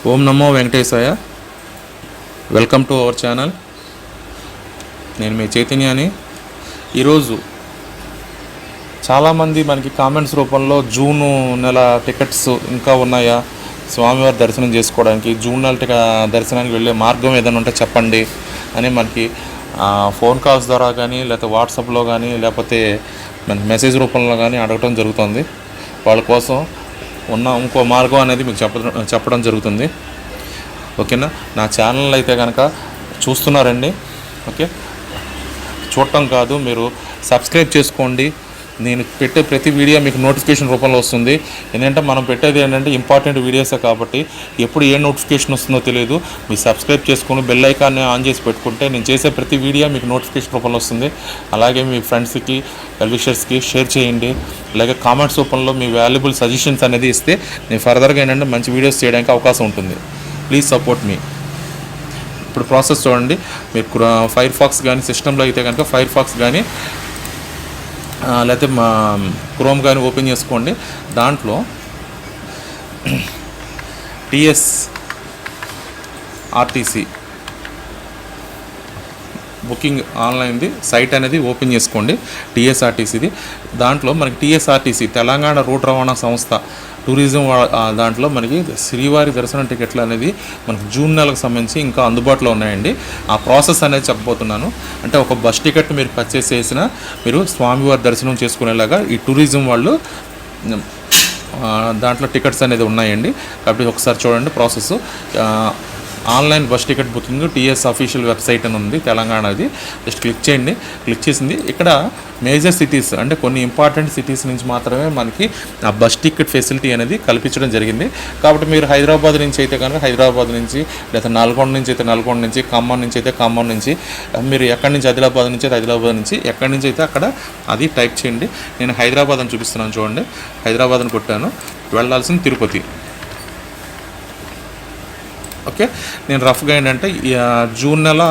Om Namo Venkatesaya. Welcome to our channel. నేను మీ చైతన్యాని. ఈరోజు చాలామంది మనకి కామెంట్స్ రూపంలో జూను నెల టికెట్స్ ఇంకా ఉన్నాయా, స్వామివారి దర్శనం చేసుకోవడానికి జూన్ నెల దర్శనానికి వెళ్ళే మార్గం ఏదైనా ఉంటే చెప్పండి అని మనకి ఫోన్ కాల్స్ ద్వారా కానీ లేకపోతే వాట్సాప్లో కానీ లేకపోతే మెసేజ్ రూపంలో కానీ అడగటం జరుగుతుంది. వాళ్ళ కోసం ఉన్న ఇంకో మార్గం అనేది మీకు చెప్పడం జరుగుతుంది. ఓకేనా. నా ఛానల్ అయితే కనుక చూస్తున్నారండి. ఓకే, చూడటం కాదు, మీరు సబ్స్క్రైబ్ చేసుకోండి. నేను పెట్టే ప్రతి వీడియో మీకు నోటిఫికేషన్ రూపంలో వస్తుంది. ఎందుకంటే మనం పెట్టేది ఏంటంటే ఇంపార్టెంట్ వీడియోసే కాబట్టి ఎప్పుడు ఏ నోటిఫికేషన్ వస్తుందో తెలియదు. మీరు సబ్స్క్రైబ్ చేసుకుని బెల్ ఐకాన్ని ఆన్ చేసి పెట్టుకుంటే నేను చేసే ప్రతి వీడియో మీకు నోటిఫికేషన్ రూపంలో వస్తుంది. అలాగే మీ ఫ్రెండ్స్కి, వెల్విషర్స్కి షేర్ చేయండి. అలాగే కామెంట్స్ రూపంలో మీ వాల్యుబుల్ సజెషన్స్ అనేది ఇస్తే నేను ఫర్దర్గా ఏంటంటే మంచి వీడియోస్ చేయడానికి అవకాశం ఉంటుంది. ప్లీజ్ సపోర్ట్ మీ. ఇప్పుడు ప్రాసెస్ చూడండి. మీరు ఫైర్ ఫాక్స్ కానీ సిస్టంలో అయితే కనుక ఫైర్ ఫాక్స్ కానీ లేకపోతే మా క్రోమ్ కానీ ఓపెన్ చేసుకోండి. దాంట్లో టీఎస్ఆర్టీసీ బుకింగ్ ఆన్లైన్ది సైట్ అనేది ఓపెన్ చేసుకోండి. టీఎస్ఆర్టీసీది. దాంట్లో మనకి టీఎస్ఆర్టీసీ తెలంగాణ రోడ్ రవాణా సంస్థ టూరిజం దాంట్లో మనకి శ్రీవారి దర్శనం టికెట్లు అనేది మనకి జూన్ నెలకు సంబంధించి ఇంకా అందుబాటులో ఉన్నాయండి. ఆ ప్రాసెస్ అనేది చెప్పబోతున్నాను. అంటే ఒక బస్ టికెట్ మీరు పర్చేస్ చేసినా మీరు స్వామివారి దర్శనం చేసుకునేలాగా ఈ టూరిజం వాళ్ళు దాంట్లో టికెట్స్ అనేది ఉన్నాయండి. కాబట్టి ఒకసారి చూడండి process. Online bus ticket booking TS official website అని ఉంది తెలంగాణది. జస్ట్ క్లిక్ చేయండి. క్లిక్ చేసింది ఇక్కడ మేజర్ సిటీస్ అంటే కొన్ని ఇంపార్టెంట్ సిటీస్ నుంచి మాత్రమే మనకి ఆ బస్ టికెట్ ఫెసిలిటీ అనేది కల్పించడం జరిగింది. కాబట్టి మీరు హైదరాబాద్ నుంచి అయితే కనుక హైదరాబాద్ నుంచి, లేదా నల్గొండ నుంచి అయితే నల్గొండ నుంచి, ఖమ్మం నుంచి అయితే ఖమ్మం నుంచి, మీరు ఎక్కడి నుంచి ఆదిలాబాద్ నుంచి అయితే ఆదిలాబాద్ నుంచి, ఎక్కడి నుంచి అయితే అక్కడ అది టైప్ చేయండి. నేను హైదరాబాద్ అని చూపిస్తున్నాను చూడండి. హైదరాబాద్ అని కొట్టాను. వెళ్ళాల్సిన తిరుపతి. ఓకే, నేను రఫ్గా ఏంటంటే జూన్ నెల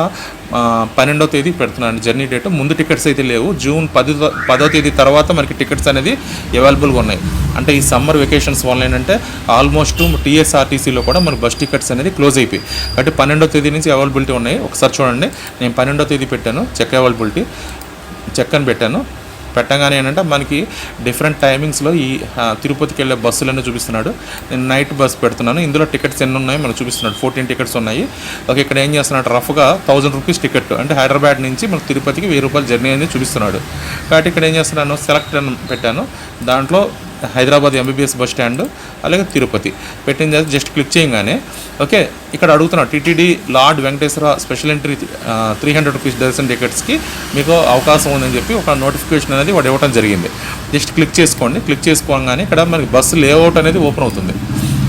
12వ తేదీ పెడుతున్నాను జర్నీ డేట్. ముందు టికెట్స్ అయితే లేవు. జూన్ 10వ తేదీ తర్వాత మనకి టికెట్స్ అనేది అవైలబుల్గా ఉన్నాయి. అంటే ఈ సమ్మర్ వెకేషన్స్ వల్ల ఏంటంటే ఆల్మోస్ట్ టీఎస్ఆర్టీసీలో కూడా మనకి బస్ టికెట్స్ అనేది క్లోజ్ అయిపోయి. కాబట్టి 12వ తేదీ నుంచి అవైలబిలిటీ ఉన్నాయి. ఒకసారి చూడండి. నేను 12వ తేదీ పెట్టాను చెక్ అవైలబిలిటీ, చెక్ అని పెట్టగానే ఏంటంటే మనకి డిఫరెంట్ టైమింగ్స్లో ఈ తిరుపతికి వెళ్ళే బస్సులన్నీ చూపిస్తున్నాడు. నేను నైట్ బస్ పెడుతున్నాను. ఇందులో టికెట్స్ ఎన్ని ఉన్నాయో మనకు చూపిస్తున్నాడు. 14 టికెట్స్ ఉన్నాయి. ఓకే, ఇక్కడ ఏం చేస్తున్నాడు, రఫ్గా 1000 రూపీస్ టికెట్ అంటే హైదరాబాద్ నుంచి మనకు తిరుపతికి 1000 రూపాయలు జర్నీ అనేది చూపిస్తున్నాడు. కాబట్టి ఇక్కడ ఏం చేస్తున్నాను, సెలెక్ట్ అని పెట్టాను. దాంట్లో హైదరాబాద్ ఎంబీబీఎస్ బస్ స్టాండ్ అలాగే తిరుపతి పెట్టిన జస్ట్ క్లిక్ చేయగానే ఓకే ఇక్కడ అడుగుతున్నాడు TTD lord Venkateswara special entry 300 rupees darshan టికెట్స్కి మీకు అవకాశం ఉందని చెప్పి ఒక నోటిఫికేషన్ అనేది వాడు ఇవ్వడం జరిగింది. జస్ట్ క్లిక్ చేసుకోండి. క్లిక్ చేసుకోగానే ఇక్కడ మనకి బస్సు లేఅవుట్ అనేది ఓపెన్ అవుతుంది.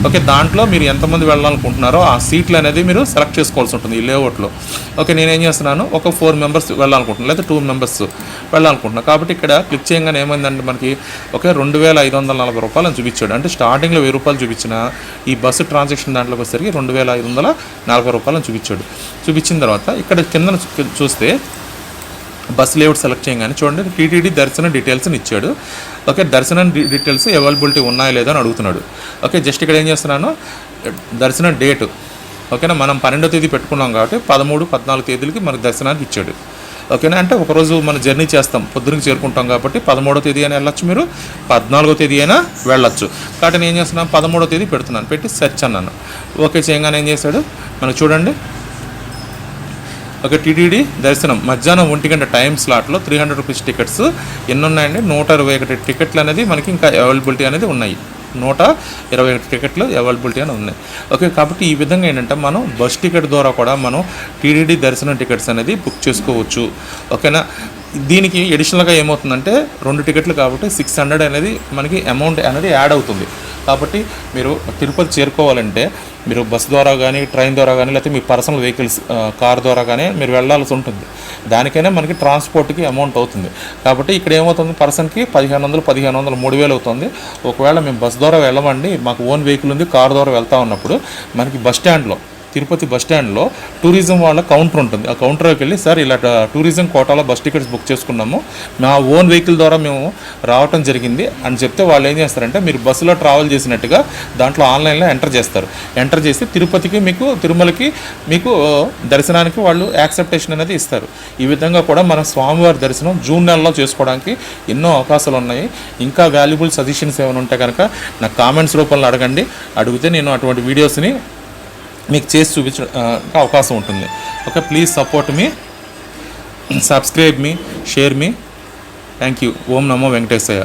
ఓకే, దాంట్లో మీరు ఎంతమంది వెళ్ళాలనుకుంటున్నారో ఆ సీట్లు అనేది మీరు సెలెక్ట్ చేసుకోవాల్సి ఉంటుంది ఈ లేఅవుట్లో. ఓకే, నేనేం చేస్తున్నాను, ఒక 4 మెంబర్స్ వెళ్ళాలనుకుంటున్నాను లేదా 2 మెంబర్స్ వెళ్ళాలనుకుంటున్నాను. కాబట్టి ఇక్కడ క్లిక్ చేయగానే ఏమైందంటే మనకి ఓకే 2540 రూపాయలు అని చూపించాడు. అంటే స్టార్టింగ్లో 1000 రూపాయలు చూపించిన ఈ బస్సు ట్రాన్సాక్షన్ దాంట్లోకి వచ్చేసరికి 2540 రూపాయలు చూపించాడు. చూపించిన తర్వాత ఇక్కడ కింద చూస్తే బస్ లేఅవుట్ సెలెక్ట్ చేయగానే చూడండి టీటీడీ దర్శనం డీటెయిల్స్ని ఇచ్చాడు. ఓకే, దర్శనం డీటెయిల్స్ అవైలబిలిటీ ఉన్నాయా లేదా అని అడుగుతున్నాడు. ఓకే, జస్ట్ ఇక్కడ ఏం చేస్తున్నాను, దర్శనం డేటు ఓకేనా, మనం 12వ తేదీ పెట్టుకున్నాం కాబట్టి 13, 14 తేదీలకి మనకు దర్శనానికి ఇచ్చాడు. ఓకేనా, అంటే ఒకరోజు మనం జర్నీ చేస్తాం, పొద్దున్నకి చేరుకుంటాం కాబట్టి 13వ తేదీ అయినా వెళ్ళొచ్చు, మీరు 14వ తేదీ అయినా వెళ్ళొచ్చు. కాబట్టి నేను ఏం చేస్తున్నాను, 13వ తేదీ పెడుతున్నాను. పెట్టి సెర్చ్ అన్నాను. ఓకే చేయగానే ఏం చేశాడు మనకు చూడండి. ఒక టీటీడీ దర్శనం మధ్యాహ్నం 1 గంట టైం స్లాట్లో 300 రూపీస్ టికెట్స్ ఎన్ని ఉన్నాయండి, 121 టికెట్లు అనేది మనకి ఇంకా అవైలబిలిటీ అనేది ఉన్నాయి. 121 టికెట్లు అవైలబిలిటీ అని ఉన్నాయి. ఓకే, కాబట్టి ఈ విధంగా ఏంటంటే మనం బస్ టికెట్ ద్వారా కూడా మనం టీటీడీ దర్శనం టికెట్స్ అనేది బుక్ చేసుకోవచ్చు. ఓకేనా, దీనికి ఎడిషనల్గా ఏమవుతుందంటే 2 టికెట్లు కాబట్టి 600 అనేది మనకి అమౌంట్ అనేది యాడ్ అవుతుంది. కాబట్టి మీరు తిరుపతి చేరుకోవాలంటే మీరు బస్ ద్వారా కానీ, ట్రైన్ ద్వారా కానీ, లేకపోతే మీ పర్సనల్ వెహికల్స్ కార్ ద్వారా కానీ మీరు వెళ్ళాల్సి ఉంటుంది. దానికైనా మనకి ట్రాన్స్పోర్ట్కి అమౌంట్ అవుతుంది. కాబట్టి ఇక్కడ ఏమవుతుంది, పర్సన్కి 1500, 3000 అవుతుంది. ఒకవేళ మేము బస్ ద్వారా వెళ్ళమండి, మాకు ఓన్ వెహికల్ ఉంది, కార్ ద్వారా వెళ్తా ఉన్నప్పుడు మనకి బస్ స్టాండ్లో తిరుపతి బస్ స్టాండ్లో టూరిజం వాళ్ళ కౌంటర్ ఉంటుంది. ఆ కౌంటర్కి వెళ్ళి సార్ ఇలా టూరిజం కోటాలో బస్ టికెట్స్ బుక్ చేసుకున్నాము, మా ఓన్ వెహికల్ ద్వారా మేము రావటం జరిగింది అని చెప్తే వాళ్ళు ఏం చేస్తారంటే మీరు బస్సులో ట్రావెల్ చేసినట్టుగా దాంట్లో ఆన్లైన్లో ఎంటర్ చేస్తారు. ఎంటర్ చేసి తిరుపతికి మీకు తిరుమలకి మీకు దర్శనానికి వాళ్ళు యాక్సెప్టేషన్ అనేది ఇస్తారు. ఈ విధంగా కూడా మన స్వామివారి దర్శనం జూన్ నెలలో చేసుకోవడానికి ఎన్నో అవకాశాలు ఉన్నాయి. ఇంకా వాల్యుబుల్ సజెషన్స్ ఏమైనా ఉంటే కనుక నాకు కామెంట్స్ రూపంలో అడగండి. అడిగితే నేను అటువంటి వీడియోస్ని మీకు చేసి చూపించడానికి అవకాశం ఉంటుంది. Okay, please support me, subscribe me, share me. Thank you. ఓం నమో వెంకటేశయ్య.